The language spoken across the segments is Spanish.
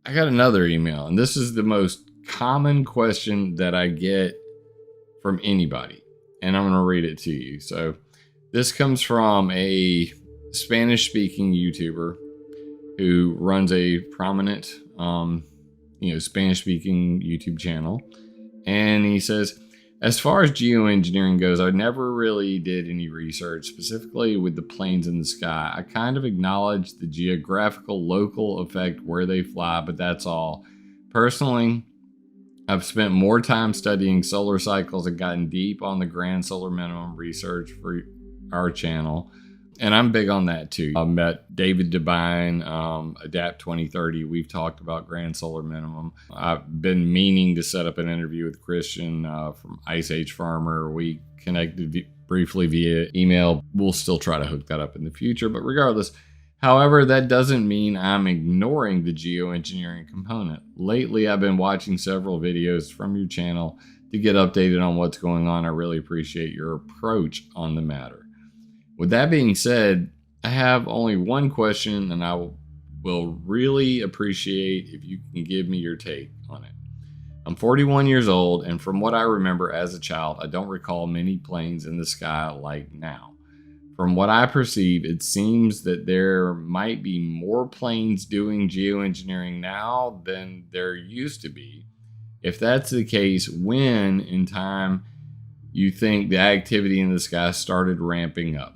I got another email, and this is the most common question that I get from anybody, and I'm going to read it to you. So this comes from a Spanish-speaking YouTuber who runs a prominent, Spanish-speaking YouTube channel, and he says, as far as geoengineering goes, I never really did any research specifically with the planes in the sky. I kind of acknowledge the geographical local effect where they fly, but that's all. Personally, I've spent more time studying solar cycles and gotten deep on the grand solar minimum research for our channel. And I'm big on that too. I met David Devine, Adapt 2030. We've talked about grand solar minimum. I've been meaning to set up an interview with Christian from Ice Age Farmer. We connected briefly via email. We'll still try to hook that up in the future, but regardless, however, that doesn't mean I'm ignoring the geoengineering component. Lately, I've been watching several videos from your channel to get updated on what's going on. I really appreciate your approach on the matter. With that being said, I have only one question, and I will really appreciate if you can give me your take on it. I'm 41 years old, and from what I remember as a child, I don't recall many planes in the sky like now. From what I perceive, it seems that there might be more planes doing geoengineering now than there used to be. If that's the case, when in time you think the activity in the sky started ramping up?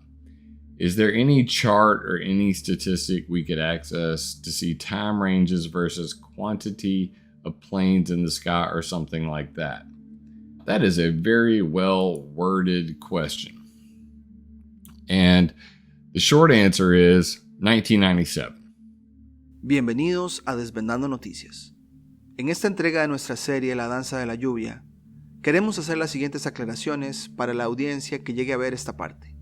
Is there any chart or any statistic we could access to see time ranges versus quantity of planes in the sky or something like that? That is a very well worded question. And the short answer is 1997. Bienvenidos a Desvendando Noticias. En esta entrega de nuestra serie La Danza de la Lluvia, queremos hacer las siguientes aclaraciones para la audiencia que llegue a ver esta parte.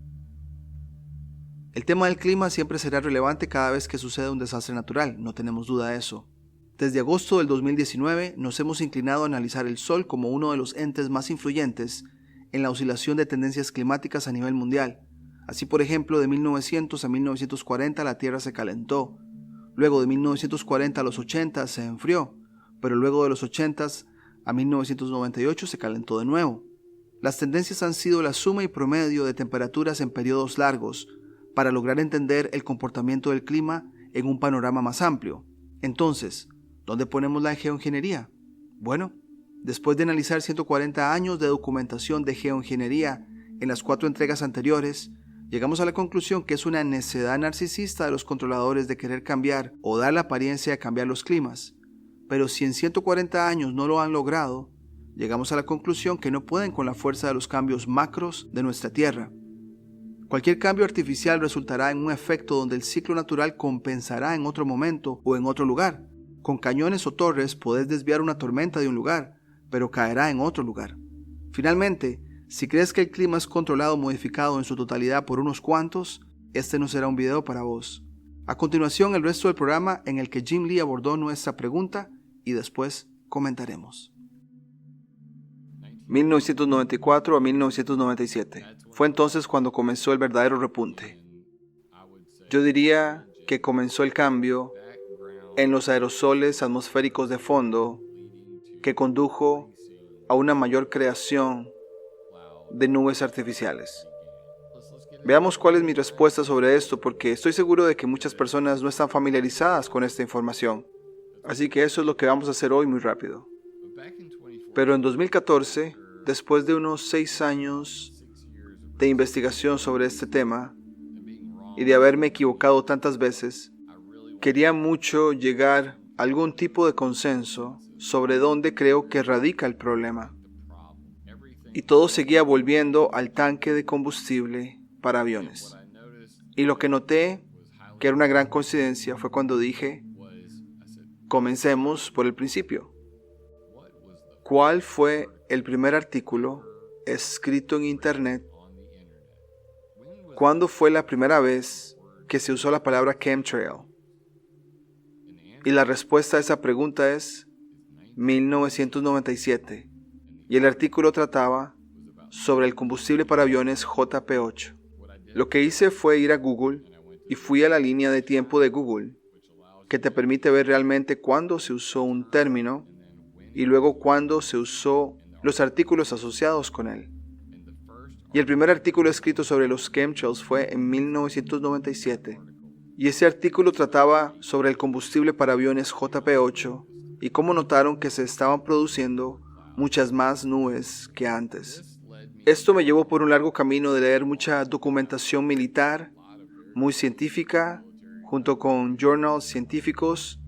El tema del clima siempre será relevante cada vez que suceda un desastre natural, no tenemos duda de eso. Desde agosto del 2019 nos hemos inclinado a analizar el Sol como uno de los entes más influyentes en la oscilación de tendencias climáticas a nivel mundial. Así, por ejemplo, de 1900 a 1940 la Tierra se calentó, luego de 1940 a los 80 se enfrió, pero luego de los 80 a 1998 se calentó de nuevo. Las tendencias han sido la suma y promedio de temperaturas en periodos largos, para lograr entender el comportamiento del clima en un panorama más amplio. Entonces, ¿dónde ponemos la geoingeniería? Bueno, después de analizar 140 años de documentación de geoingeniería en las 4 entregas anteriores, llegamos a la conclusión que es una necedad narcisista de los controladores de querer cambiar o dar la apariencia de cambiar los climas. Pero si en 140 años no lo han logrado, llegamos a la conclusión que no pueden con la fuerza de los cambios macros de nuestra Tierra. Cualquier cambio artificial resultará en un efecto donde el ciclo natural compensará en otro momento o en otro lugar. Con cañones o torres podés desviar una tormenta de un lugar, pero caerá en otro lugar. Finalmente, si crees que el clima es controlado o modificado en su totalidad por unos cuantos, este no será un video para vos. A continuación, el resto del programa en el que Jim Lee abordó nuestra pregunta y después comentaremos. 1994 a 1997. Fue entonces cuando comenzó el verdadero repunte. Yo diría que comenzó el cambio en los aerosoles atmosféricos de fondo que condujo a una mayor creación de nubes artificiales. Veamos cuál es mi respuesta sobre esto, porque estoy seguro de que muchas personas no están familiarizadas con esta información. Así que eso es lo que vamos a hacer hoy muy rápido. Pero en 2014, después de unos 6 años de investigación sobre este tema y de haberme equivocado tantas veces, quería mucho llegar a algún tipo de consenso sobre dónde creo que radica el problema. Y todo seguía volviendo al tanque de combustible para aviones. Y lo que noté, que era una gran coincidencia, fue cuando dije, comencemos por el principio. ¿Cuál fue el primer artículo escrito en Internet? ¿Cuándo fue la primera vez que se usó la palabra chemtrail? Y la respuesta a esa pregunta es 1997. Y el artículo trataba sobre el combustible para aviones JP8. Lo que hice fue ir a Google y fui a la línea de tiempo de Google que te permite ver realmente cuándo se usó un término y luego cuándo se usó los artículos asociados con él. Y el primer artículo escrito sobre los chemtrails fue en 1997. Y ese artículo trataba sobre el combustible para aviones JP-8 y cómo notaron que se estaban produciendo muchas más nubes que antes. Esto me llevó por un largo camino de leer mucha documentación militar, muy científica, junto con journals científicos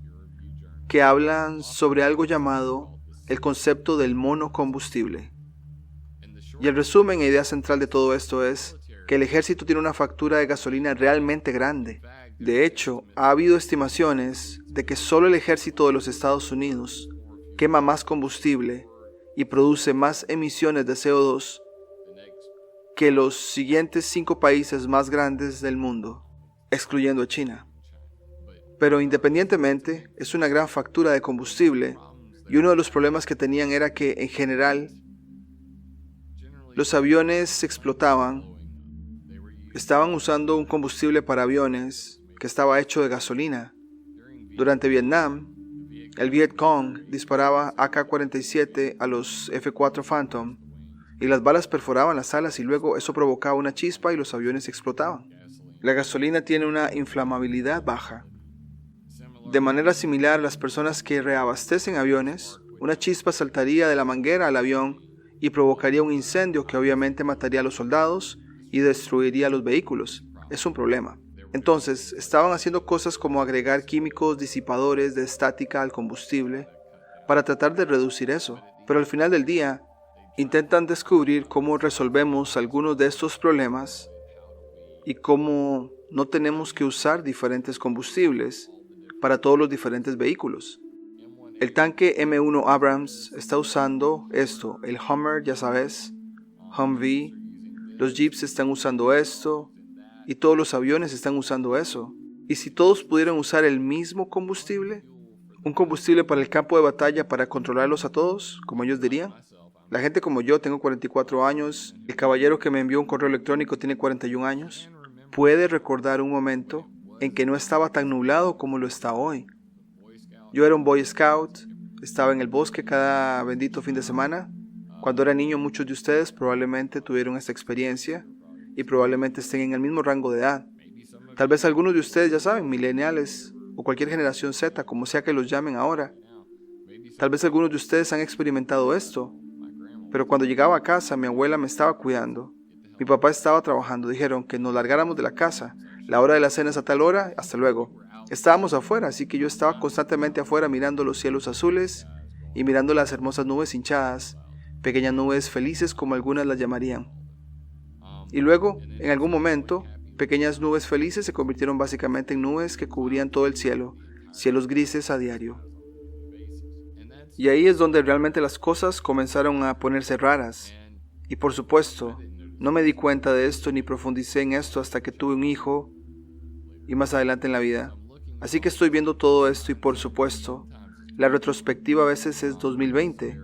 que hablan sobre algo llamado el concepto del monocombustible. Y el resumen e idea central de todo esto es que el ejército tiene una factura de gasolina realmente grande. De hecho, ha habido estimaciones de que solo el ejército de los Estados Unidos quema más combustible y produce más emisiones de CO2 que los siguientes 5 países más grandes del mundo, excluyendo a China. Pero independientemente, es una gran factura de combustible y uno de los problemas que tenían era que, en general, los aviones explotaban, estaban usando un combustible para aviones que estaba hecho de gasolina. Durante Vietnam, el Viet Cong disparaba AK-47 a los F-4 Phantom y las balas perforaban las alas y luego eso provocaba una chispa y los aviones explotaban. La gasolina tiene una inflamabilidad baja. De manera similar, las personas que reabastecen aviones, una chispa saltaría de la manguera al avión y provocaría un incendio que obviamente mataría a los soldados y destruiría los vehículos. Es un problema. Entonces, estaban haciendo cosas como agregar químicos disipadores de estática al combustible para tratar de reducir eso. Pero al final del día, intentan descubrir cómo resolvemos algunos de estos problemas y cómo no tenemos que usar diferentes combustibles para todos los diferentes vehículos. El tanque M1 Abrams está usando esto, el Hummer, ya sabes, Humvee, los Jeeps están usando esto y todos los aviones están usando eso. ¿Y si todos pudieran usar el mismo combustible? ¿Un combustible para el campo de batalla para controlarlos a todos, como ellos dirían? La gente como yo, tengo 44 años, el caballero que me envió un correo electrónico tiene 41 años, puede recordar un momento en que no estaba tan nublado como lo está hoy. Yo era un Boy Scout, estaba en el bosque cada bendito fin de semana. Cuando era niño, muchos de ustedes probablemente tuvieron esta experiencia y probablemente estén en el mismo rango de edad. Tal vez algunos de ustedes ya saben, millennials o cualquier generación Z, como sea que los llamen ahora. Tal vez algunos de ustedes han experimentado esto, pero cuando llegaba a casa mi abuela me estaba cuidando. Mi papá estaba trabajando, dijeron que nos largáramos de la casa. La hora de la cena es a tal hora, hasta luego. Estábamos afuera, así que yo estaba constantemente afuera mirando los cielos azules y mirando las hermosas nubes hinchadas, pequeñas nubes felices como algunas las llamarían. Y luego, en algún momento, pequeñas nubes felices se convirtieron básicamente en nubes que cubrían todo el cielo, cielos grises a diario. Y ahí es donde realmente las cosas comenzaron a ponerse raras. Y por supuesto, no me di cuenta de esto ni profundicé en esto hasta que tuve un hijo y más adelante en la vida. Así que estoy viendo todo esto y por supuesto, la retrospectiva a veces es 2020.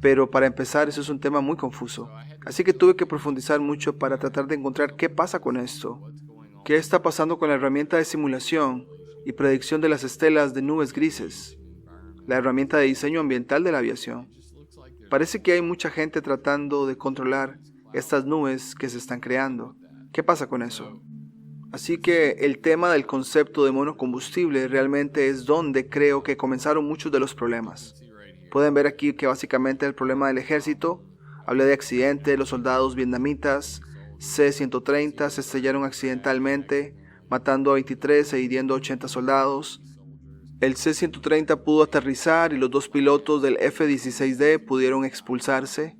Pero para empezar, eso es un tema muy confuso. Así que tuve que profundizar mucho para tratar de encontrar qué pasa con esto. ¿Qué está pasando con la herramienta de simulación y predicción de las estelas de nubes grises? La herramienta de diseño ambiental de la aviación. Parece que hay mucha gente tratando de controlar estas nubes que se están creando. ¿Qué pasa con eso? Así que el tema del concepto de monocombustible realmente es donde creo que comenzaron muchos de los problemas. Pueden ver aquí que básicamente el problema del ejército, hablé de accidente, los soldados vietnamitas C-130 se estrellaron accidentalmente, matando a 23 e hiriendo a 80 soldados. El C-130 pudo aterrizar y los 2 pilotos del F-16D pudieron expulsarse.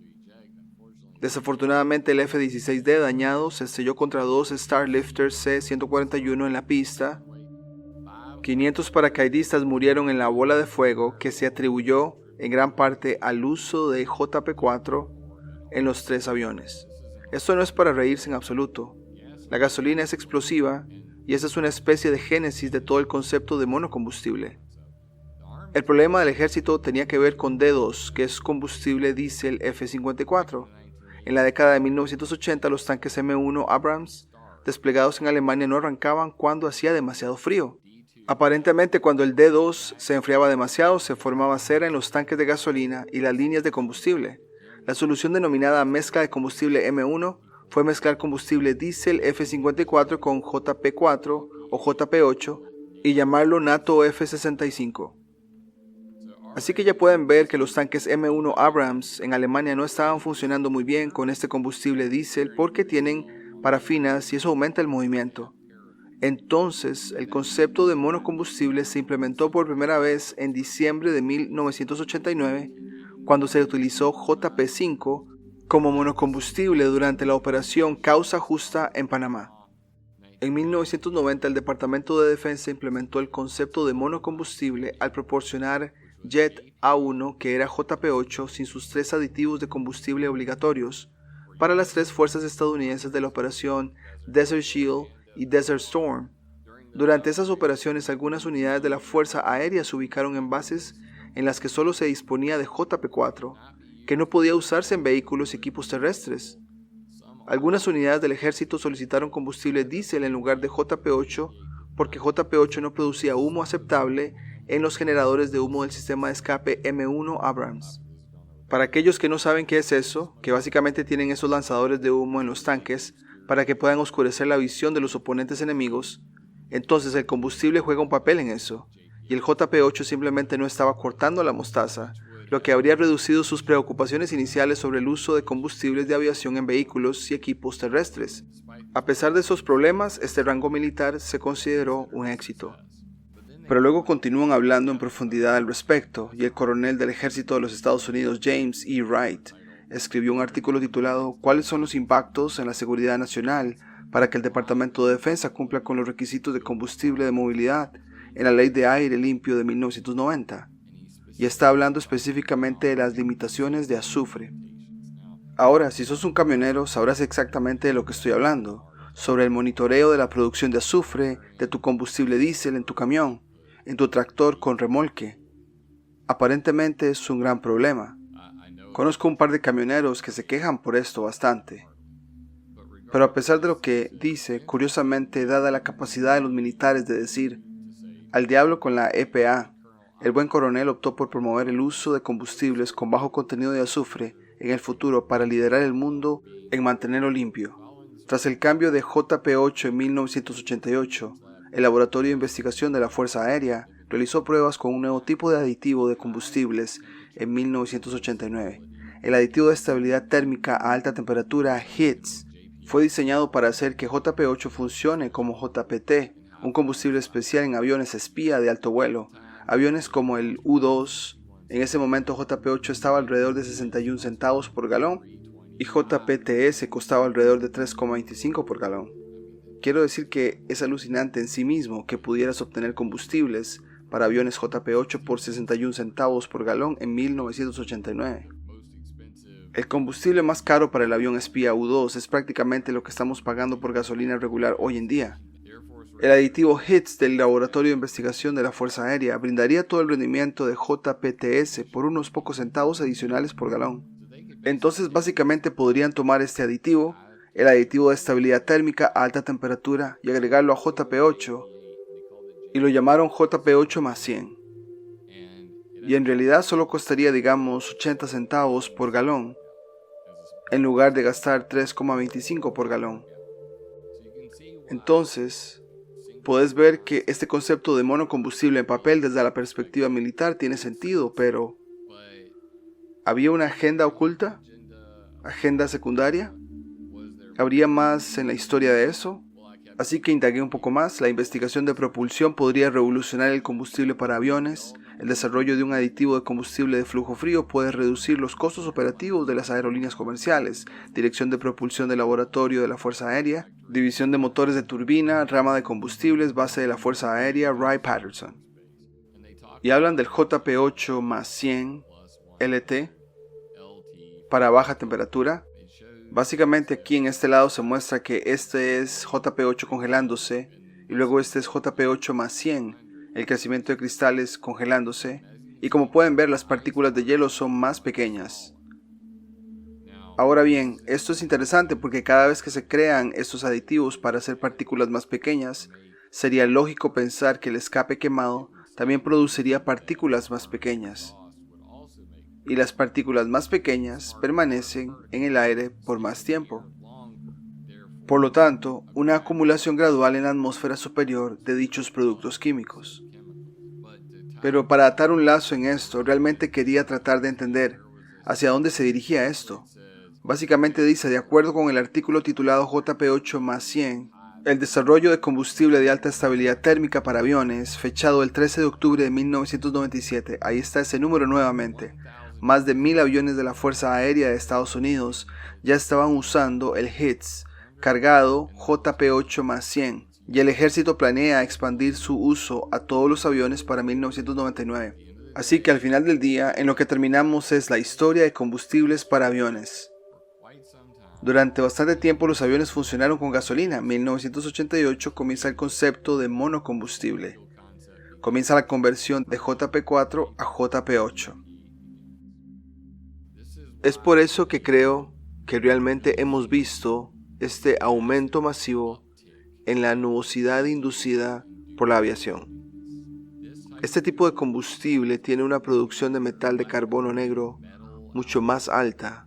Desafortunadamente el F-16D dañado se estrelló contra 2 Starlifters C-141 en la pista. 500 paracaidistas murieron en la bola de fuego que se atribuyó en gran parte al uso de JP-4 en los 3 aviones. Esto no es para reírse en absoluto. La gasolina es explosiva y esa es una especie de génesis de todo el concepto de monocombustible. El problema del ejército tenía que ver con D2, que es combustible diésel F-54. En la década de 1980, los tanques M1 Abrams desplegados en Alemania no arrancaban cuando hacía demasiado frío. Aparentemente, cuando el D2 se enfriaba demasiado, se formaba cera en los tanques de gasolina y las líneas de combustible. La solución denominada mezcla de combustible M1 fue mezclar combustible diésel F54 con JP4 o JP8 y llamarlo NATO F65. Así que ya pueden ver que los tanques M1 Abrams en Alemania no estaban funcionando muy bien con este combustible diésel porque tienen parafinas y eso aumenta el movimiento. Entonces, el concepto de monocombustible se implementó por primera vez en diciembre de 1989, cuando se utilizó JP5 como monocombustible durante la operación Causa Justa en Panamá. En 1990, el Departamento de Defensa implementó el concepto de monocombustible al proporcionar Jet A1, que era JP8, sin sus 3 aditivos de combustible obligatorios, para las 3 fuerzas estadounidenses de la operación Desert Shield y Desert Storm. Durante esas operaciones, algunas unidades de la Fuerza Aérea se ubicaron en bases en las que solo se disponía de JP4, que no podía usarse en vehículos y equipos terrestres. Algunas unidades del ejército solicitaron combustible diésel en lugar de JP8 porque JP8 no producía humo aceptable en los generadores de humo del sistema de escape M1 Abrams. Para aquellos que no saben qué es eso, que básicamente tienen esos lanzadores de humo en los tanques para que puedan oscurecer la visión de los oponentes enemigos, entonces el combustible juega un papel en eso, y el JP8 simplemente no estaba cortando la mostaza, lo que habría reducido sus preocupaciones iniciales sobre el uso de combustibles de aviación en vehículos y equipos terrestres. A pesar de esos problemas, este rango militar se consideró un éxito. Pero luego continúan hablando en profundidad al respecto, y el coronel del ejército de los Estados Unidos, James E. Wright, escribió un artículo titulado ¿Cuáles son los impactos en la seguridad nacional para que el Departamento de Defensa cumpla con los requisitos de combustible de movilidad en la Ley de Aire Limpio de 1990? Y está hablando específicamente de las limitaciones de azufre. Ahora, si sos un camionero, sabrás exactamente de lo que estoy hablando, sobre el monitoreo de la producción de azufre de tu combustible diésel en tu camión, en tu tractor con remolque. Aparentemente es un gran problema. Conozco un par de camioneros que se quejan por esto bastante. Pero a pesar de lo que dice, curiosamente, dada la capacidad de los militares de decir al diablo con la EPA, el buen coronel optó por promover el uso de combustibles con bajo contenido de azufre en el futuro para liderar el mundo en mantenerlo limpio. Tras el cambio de JP8 en 1988, el Laboratorio de Investigación de la Fuerza Aérea realizó pruebas con un nuevo tipo de aditivo de combustibles en 1989. El aditivo de estabilidad térmica a alta temperatura HITS fue diseñado para hacer que JP8 funcione como JPT, un combustible especial en aviones espía de alto vuelo. Aviones como el U-2, en ese momento JP8 estaba alrededor de 61 centavos por galón y JPTS costaba alrededor de 3,25 por galón. Quiero decir que es alucinante en sí mismo que pudieras obtener combustibles para aviones JP8 por 61 centavos por galón en 1989. El combustible más caro para el avión espía U-2 es prácticamente lo que estamos pagando por gasolina regular hoy en día. El aditivo HITS del Laboratorio de Investigación de la Fuerza Aérea brindaría todo el rendimiento de JPTS por unos pocos centavos adicionales por galón. Entonces básicamente podrían tomar este aditivo, el aditivo de estabilidad térmica a alta temperatura, y agregarlo a JP8, y lo llamaron JP8 más 100. Y en realidad solo costaría, digamos, 80 centavos por galón, en lugar de gastar 3,25 por galón. Entonces, puedes ver que este concepto de monocombustible en papel desde la perspectiva militar tiene sentido, pero ¿había una agenda oculta? ¿Agenda secundaria? ¿Habría más en la historia de eso? Así que indagué un poco más. La investigación de propulsión podría revolucionar el combustible para aviones. El desarrollo de un aditivo de combustible de flujo frío puede reducir los costos operativos de las aerolíneas comerciales. Dirección de propulsión del laboratorio de la Fuerza Aérea. División de motores de turbina, rama de combustibles, base de la Fuerza Aérea, Wright-Patterson. Y hablan del JP8 más 100 LT para baja temperatura. Básicamente aquí en este lado se muestra que este es JP8 congelándose y luego este es JP8 más 100, el crecimiento de cristales congelándose, y como pueden ver las partículas de hielo son más pequeñas. Ahora bien, esto es interesante porque cada vez que se crean estos aditivos para hacer partículas más pequeñas, sería lógico pensar que el escape quemado también produciría partículas más pequeñas. Y las partículas más pequeñas permanecen en el aire por más tiempo. Por lo tanto, una acumulación gradual en la atmósfera superior de dichos productos químicos. Pero para atar un lazo en esto, realmente quería tratar de entender hacia dónde se dirigía esto. Básicamente dice, de acuerdo con el artículo titulado JP8+100, el desarrollo de combustible de alta estabilidad térmica para aviones, fechado el 13 de octubre de 1997, ahí está ese número nuevamente, más de 1000 aviones de la Fuerza Aérea de Estados Unidos ya estaban usando el HITS, cargado JP8+100, y el ejército planea expandir su uso a todos los aviones para 1999. Así que al final del día, en lo que terminamos es la historia de combustibles para aviones. Durante bastante tiempo los aviones funcionaron con gasolina. En 1988 comienza el concepto de monocombustible. Comienza la conversión de JP4 a JP8. Es por eso que creo que realmente hemos visto este aumento masivo en la nubosidad inducida por la aviación. Este tipo de combustible tiene una producción de metal de carbono negro mucho más alta.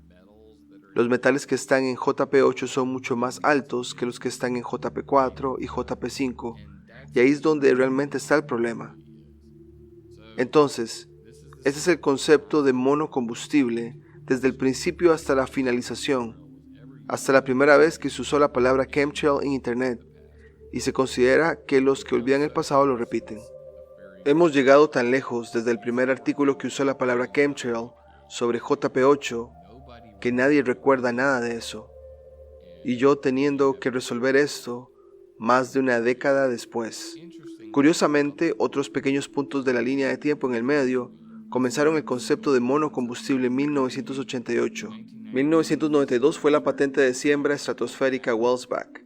Los metales que están en JP8 son mucho más altos que los que están en JP4 y JP5, y ahí es donde realmente está el problema. Entonces, este es el concepto de monocombustible desde el principio hasta la finalización, hasta la primera vez que se usó la palabra chemtrail en Internet, y se considera que los que olvidan el pasado lo repiten. Hemos llegado tan lejos desde el primer artículo que usó la palabra chemtrail sobre JP8 que nadie recuerda nada de eso, y yo teniendo que resolver esto más de una década después. Curiosamente, otros pequeños puntos de la línea de tiempo en el medio comenzaron el concepto de monocombustible en 1988. 1992 fue la patente de siembra estratosférica Wellsback.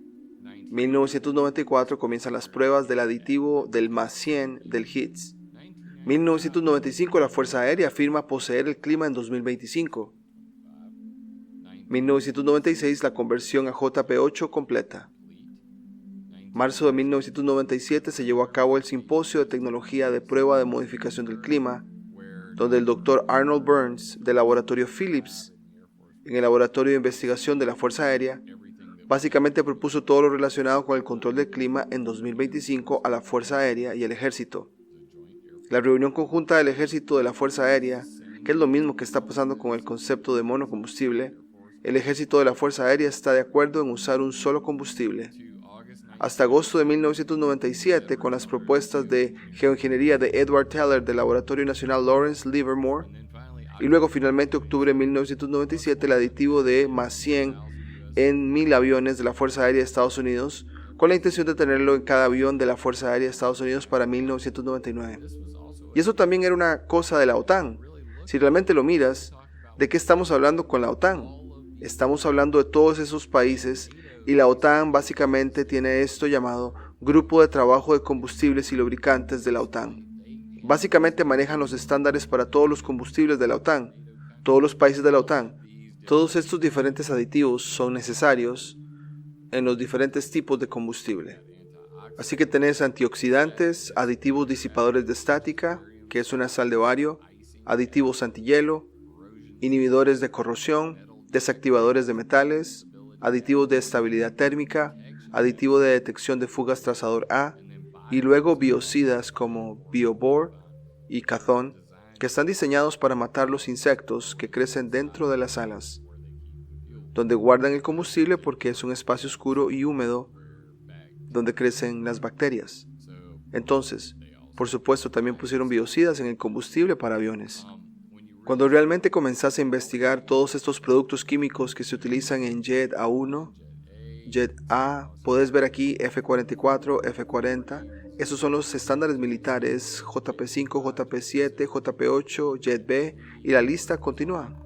1994 comienzan las pruebas del aditivo del +100 del HITS. 1995 la Fuerza Aérea afirma poseer el clima en 2025. 1996 la conversión a JP8 completa. Marzo de 1997 se llevó a cabo el Simposio de Tecnología de Prueba de Modificación del Clima, donde el Dr. Arnold Burns del laboratorio Phillips, en el laboratorio de investigación de la Fuerza Aérea, básicamente propuso todo lo relacionado con el control del clima en 2025 a la Fuerza Aérea y el Ejército. La reunión conjunta del Ejército de la Fuerza Aérea, que es lo mismo que está pasando con el concepto de monocombustible, el Ejército de la Fuerza Aérea está de acuerdo en usar un solo combustible. Hasta agosto de 1997, con las propuestas de geoingeniería de Edward Teller del Laboratorio Nacional Lawrence Livermore, y luego finalmente octubre de 1997 el aditivo de +100 en 1000 aviones de la Fuerza Aérea de Estados Unidos, con la intención de tenerlo en cada avión de la Fuerza Aérea de Estados Unidos para 1999. Y eso también era una cosa de la OTAN. Si realmente lo miras, ¿de qué estamos hablando con la OTAN? Estamos hablando de todos esos países, y la OTAN básicamente tiene esto llamado Grupo de Trabajo de Combustibles y Lubricantes de la OTAN. Básicamente manejan los estándares para todos los combustibles de la OTAN, todos los países de la OTAN. Todos estos diferentes aditivos son necesarios en los diferentes tipos de combustible. Así que tenés antioxidantes, aditivos disipadores de estática, que es una sal de bario, aditivos antihielo, inhibidores de corrosión, desactivadores de metales, aditivos de estabilidad térmica, aditivo de detección de fugas trazador A, y luego biocidas como biobor y cazón, que están diseñados para matar los insectos que crecen dentro de las alas, donde guardan el combustible porque es un espacio oscuro y húmedo donde crecen las bacterias. Entonces, por supuesto, también pusieron biocidas en el combustible para aviones. Cuando realmente comenzás a investigar todos estos productos químicos que se utilizan en Jet A1, Jet A, puedes ver aquí F-44, F-40, esos son los estándares militares, JP5, JP7, JP8, Jet B, y la lista continúa.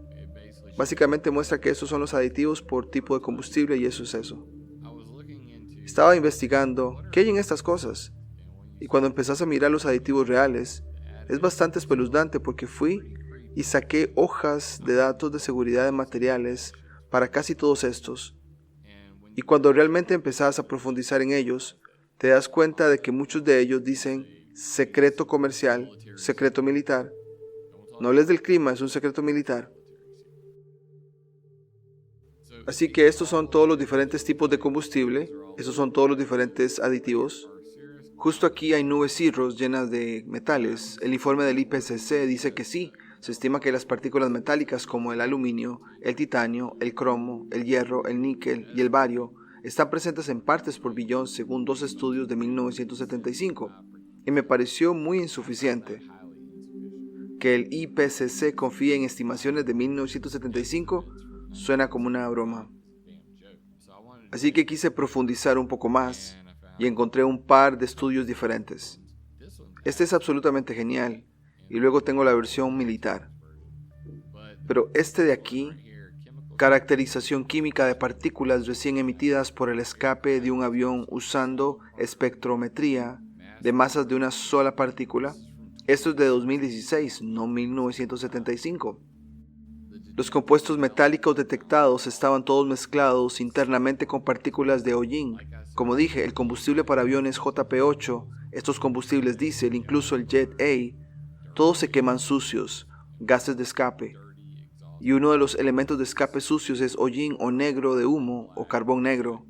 Básicamente muestra que esos son los aditivos por tipo de combustible y eso es eso. Estaba investigando qué hay en estas cosas, y cuando empezás a mirar los aditivos reales, es bastante espeluznante porque fui y saqué hojas de datos de seguridad de materiales para casi todos estos. Y cuando realmente empezás a profundizar en ellos, te das cuenta de que muchos de ellos dicen secreto comercial, secreto militar. No hables del clima, es un secreto militar. Así que estos son todos los diferentes tipos de combustible, estos son todos los diferentes aditivos. Justo aquí hay nubes cirros llenas de metales. El informe del IPCC dice que sí, se estima que las partículas metálicas como el aluminio, el titanio, el cromo, el hierro, el níquel y el bario están presentes en partes por billón según dos estudios de 1975. Y me pareció muy insuficiente que el IPCC confíe en estimaciones de 1975. Suena como una broma. Así que quise profundizar un poco más y encontré un par de estudios diferentes. Este es absolutamente genial y luego tengo la versión militar. Pero este de aquí, caracterización química de partículas recién emitidas por el escape de un avión usando espectrometría de masas de una sola partícula, esto es de 2016, no 1975. Los compuestos metálicos detectados estaban todos mezclados internamente con partículas de hollín. Como dije, el combustible para aviones JP8, estos combustibles diésel, incluso el Jet A, todos se queman sucios, gases de escape. Y uno de los elementos de escape sucios es hollín o negro de humo o carbón negro.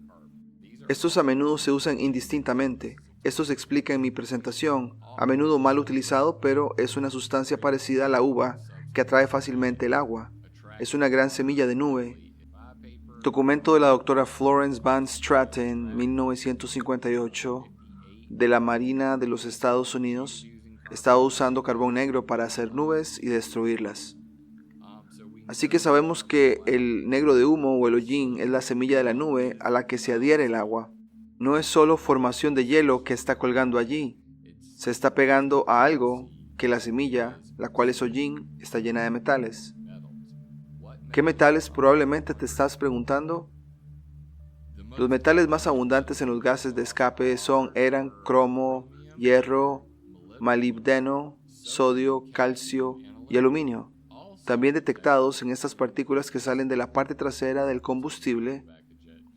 Estos a menudo se usan indistintamente. Esto se explica en mi presentación, a menudo mal utilizado, pero es una sustancia parecida a la uva que atrae fácilmente el agua. Es una gran semilla de nube. Documento de la doctora Florence Van Straten, 1958, de la Marina de los Estados Unidos, estaba usando carbón negro para hacer nubes y destruirlas. Así que sabemos que el negro de humo o el hollín es la semilla de la nube a la que se adhiere el agua. No es solo formación de hielo que está colgando allí. Se está pegando a algo que la semilla, la cual es hollín, está llena de metales. ¿Qué metales probablemente te estás preguntando? Los metales más abundantes en los gases de escape eran cromo, hierro, molibdeno, sodio, calcio y aluminio, también detectados en estas partículas que salen de la parte trasera del combustible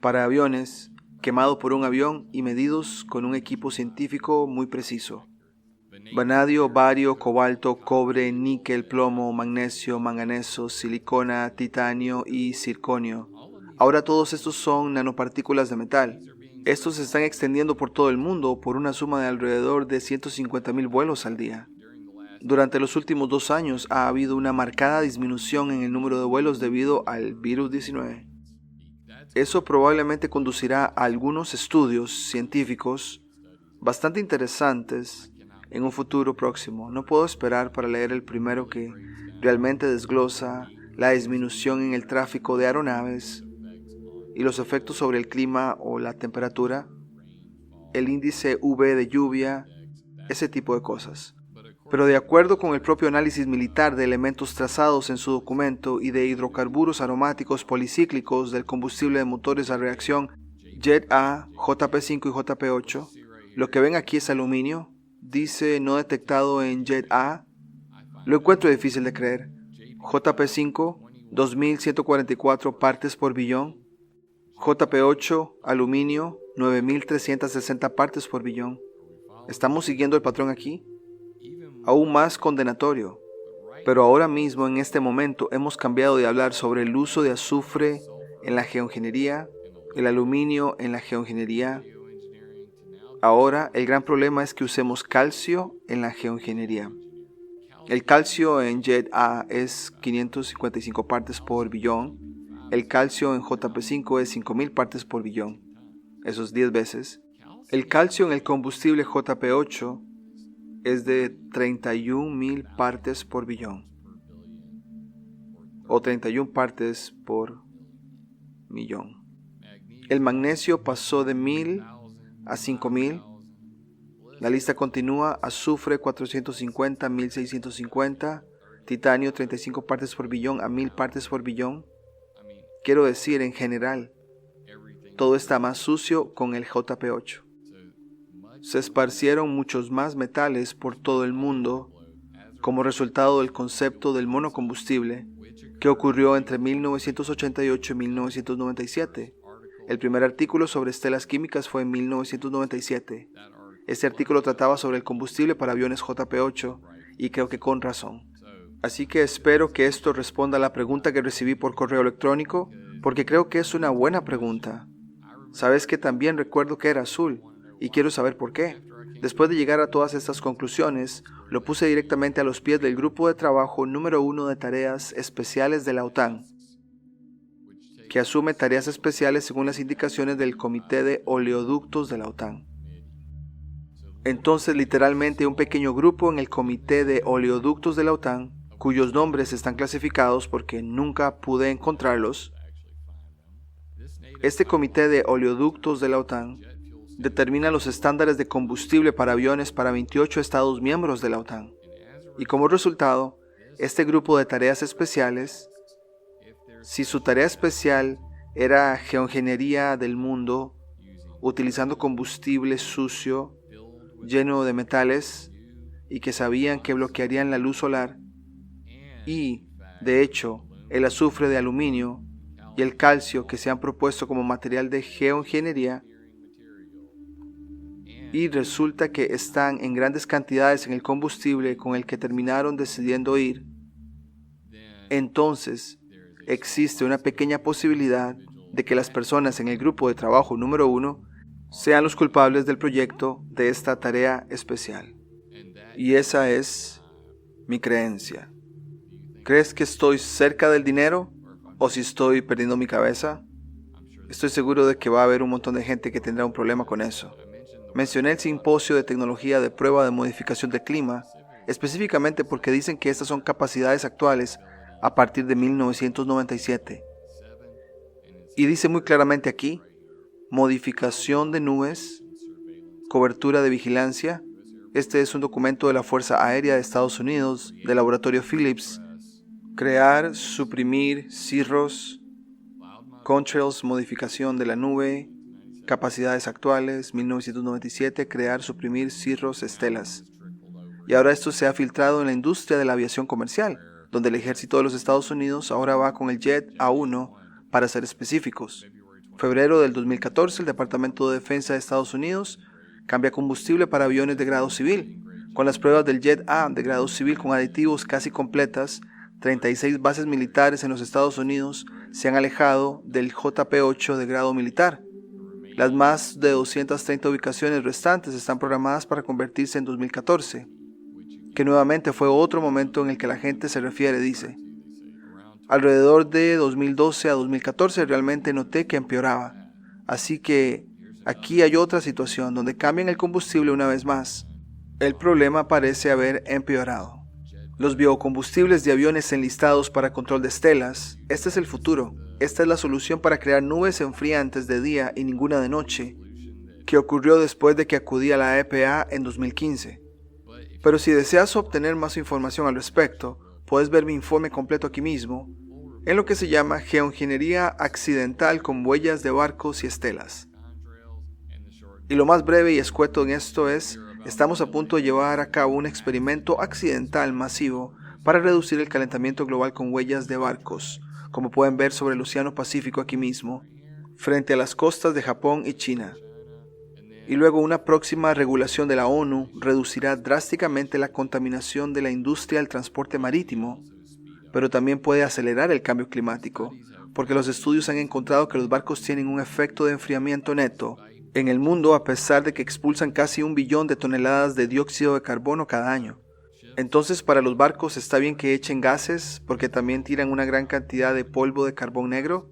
para aviones, quemado por un avión y medidos con un equipo científico muy preciso. Vanadio, bario, cobalto, cobre, níquel, plomo, magnesio, manganeso, silicona, titanio y circonio. Ahora todos estos son nanopartículas de metal. Estos se están extendiendo por todo el mundo por una suma de alrededor de 150,000 vuelos al día. Durante los últimos 2 años ha habido una marcada disminución en el número de vuelos debido al virus 19. Eso probablemente conducirá a algunos estudios científicos bastante interesantes en un futuro próximo. No puedo esperar para leer el primero que realmente desglosa la disminución en el tráfico de aeronaves y los efectos sobre el clima o la temperatura, el índice UV de lluvia, ese tipo de cosas. Pero de acuerdo con el propio análisis militar de elementos trazados en su documento y de hidrocarburos aromáticos policíclicos del combustible de motores a reacción Jet A, JP5 y JP8, lo que ven aquí es aluminio. Dice no detectado en Jet A. Lo encuentro difícil de creer. JP5, 2.144 partes por billón. JP8, aluminio, 9.360 partes por billón. ¿Estamos siguiendo el patrón aquí? Aún más condenatorio. Pero ahora mismo, en este momento, hemos cambiado de hablar sobre el uso de azufre en la geoingeniería, el aluminio en la geoingeniería. Ahora, el gran problema es que usemos calcio en la geoingeniería. El calcio en Jet A es 555 partes por billón. El calcio en JP5 es 5.000 partes por billón. Eso es 10 veces. El calcio en el combustible JP8 es de 31,000 partes por billón. O 31 partes por millón. El magnesio pasó de 1.000 a 5.000. La lista continúa. Azufre 450, 1.650. Titanio 35 partes por billón a 1.000 partes por billón. Quiero decir, en general, todo está más sucio con el JP8. Se esparcieron muchos más metales por todo el mundo como resultado del concepto del monocombustible que ocurrió entre 1988 y 1997. El primer artículo sobre estelas químicas fue en 1997. Este artículo trataba sobre el combustible para aviones JP-8 y creo que con razón. Así que espero que esto responda a la pregunta que recibí por correo electrónico, porque creo que es una buena pregunta. Sabes que también recuerdo que era azul y quiero saber por qué. Después de llegar a todas estas conclusiones, lo puse directamente a los pies del grupo de trabajo número 1 de tareas especiales de la OTAN, que asume tareas especiales según las indicaciones del Comité de Oleoductos de la OTAN. Entonces, literalmente, un pequeño grupo en el Comité de Oleoductos de la OTAN, cuyos nombres están clasificados porque nunca pude encontrarlos. Este Comité de Oleoductos de la OTAN determina los estándares de combustible para aviones para 28 Estados miembros de la OTAN. Y como resultado, este grupo de tareas especiales, si su tarea especial era geoingeniería del mundo, utilizando combustible sucio, lleno de metales, y que sabían que bloquearían la luz solar, y, de hecho, el azufre de aluminio y el calcio que se han propuesto como material de geoingeniería, y resulta que están en grandes cantidades en el combustible con el que terminaron decidiendo ir, entonces existe una pequeña posibilidad de que las personas en el grupo de trabajo número 1 sean los culpables del proyecto de esta tarea especial. Y esa es mi creencia. ¿Crees que estoy cerca del dinero o si estoy perdiendo mi cabeza? Estoy seguro de que va a haber un montón de gente que tendrá un problema con eso. Mencioné el simposio de tecnología de prueba de modificación de clima, específicamente porque dicen que estas son capacidades actuales a partir de 1997. Y dice muy claramente aquí, modificación de nubes, cobertura de vigilancia. Este es un documento de la Fuerza Aérea de Estados Unidos, del laboratorio Phillips. Crear, suprimir, cirros, contrails, modificación de la nube, capacidades actuales, 1997, crear, suprimir, cirros, estelas. Y ahora esto se ha filtrado en la industria de la aviación comercial, donde el ejército de los Estados Unidos ahora va con el Jet A1, para ser específicos. Febrero del 2014, el Departamento de Defensa de Estados Unidos cambia combustible para aviones de grado civil. Con las pruebas del Jet A de grado civil con aditivos casi completas, 36 bases militares en los Estados Unidos se han alejado del JP-8 de grado militar. Las más de 230 ubicaciones restantes están programadas para convertirse en 2014, que nuevamente fue otro momento en el que la gente se refiere, dice. Alrededor de 2012 a 2014 realmente noté que empeoraba. Así que aquí hay otra situación donde cambian el combustible una vez más. El problema parece haber empeorado. Los biocombustibles de aviones enlistados para control de estelas. Este es el futuro. Esta es la solución para crear nubes enfriantes de día y ninguna de noche, que ocurrió después de que acudí a la EPA en 2015. Pero si deseas obtener más información al respecto, puedes ver mi informe completo aquí mismo, en lo que se llama Geoingeniería Accidental con Huellas de Barcos y Estelas. Y lo más breve y escueto en esto es, estamos a punto de llevar a cabo un experimento accidental masivo para reducir el calentamiento global con huellas de barcos, como pueden ver sobre el Océano Pacífico aquí mismo, frente a las costas de Japón y China. Y luego una próxima regulación de la ONU reducirá drásticamente la contaminación de la industria del transporte marítimo, pero también puede acelerar el cambio climático, porque los estudios han encontrado que los barcos tienen un efecto de enfriamiento neto en el mundo a pesar de que expulsan casi 1 billón de toneladas de dióxido de carbono cada año. Entonces para los barcos está bien que echen gases porque también tiran una gran cantidad de polvo de carbón negro,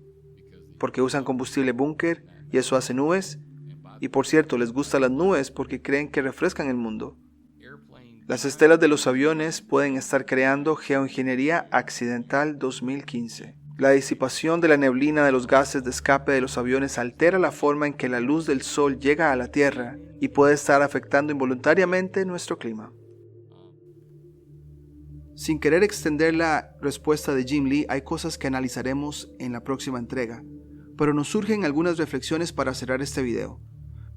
porque usan combustible búnker y eso hace nubes. Y por cierto, les gustan las nubes porque creen que refrescan el mundo. Las estelas de los aviones pueden estar creando geoingeniería accidental 2015. La disipación de la neblina de los gases de escape de los aviones altera la forma en que la luz del sol llega a la Tierra y puede estar afectando involuntariamente nuestro clima. Sin querer extender la respuesta de Jim Lee, hay cosas que analizaremos en la próxima entrega, pero nos surgen algunas reflexiones para cerrar este video.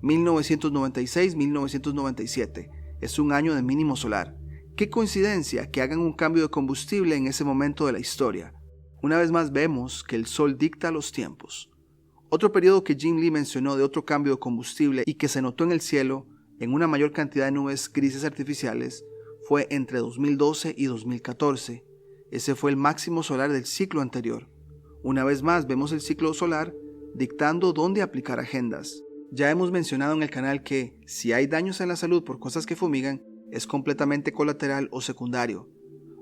1996-1997 es un año de mínimo solar. Qué coincidencia que hagan un cambio de combustible en ese momento de la historia. Una vez más vemos que el sol dicta los tiempos. Otro periodo que Jim Lee mencionó de otro cambio de combustible y que se notó en el cielo en una mayor cantidad de nubes grises artificiales fue entre 2012 y 2014. Ese fue el máximo solar del ciclo anterior. Una vez más vemos el ciclo solar dictando dónde aplicar agendas. Ya hemos mencionado en el canal que si hay daños en la salud por cosas que fumigan, es completamente colateral o secundario.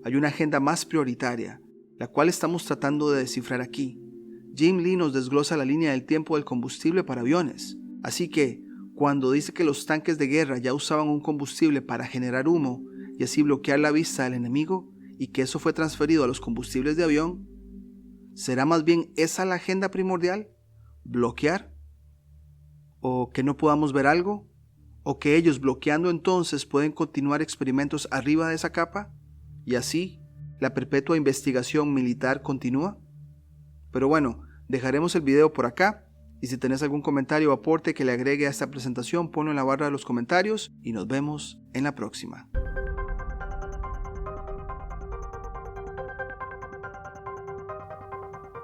Hay una agenda más prioritaria, la cual estamos tratando de descifrar aquí. Jim Lee nos desglosa la línea del tiempo del combustible para aviones. Así que, cuando dice que los tanques de guerra ya usaban un combustible para generar humo y así bloquear la vista del enemigo, y que eso fue transferido a los combustibles de avión, ¿será más bien esa la agenda primordial? ¿Bloquear? ¿O que no podamos ver algo? ¿O que ellos bloqueando entonces pueden continuar experimentos arriba de esa capa? ¿Y así la perpetua investigación militar continúa? Pero bueno, dejaremos el video por acá, y si tenés algún comentario o aporte que le agregue a esta presentación, ponlo en la barra de los comentarios y nos vemos en la próxima.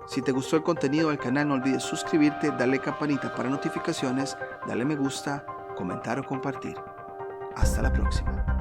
Si te gustó el contenido del canal, no olvides suscribirte, darle campanita para notificaciones, darle me gusta, comentar o compartir. Hasta la próxima.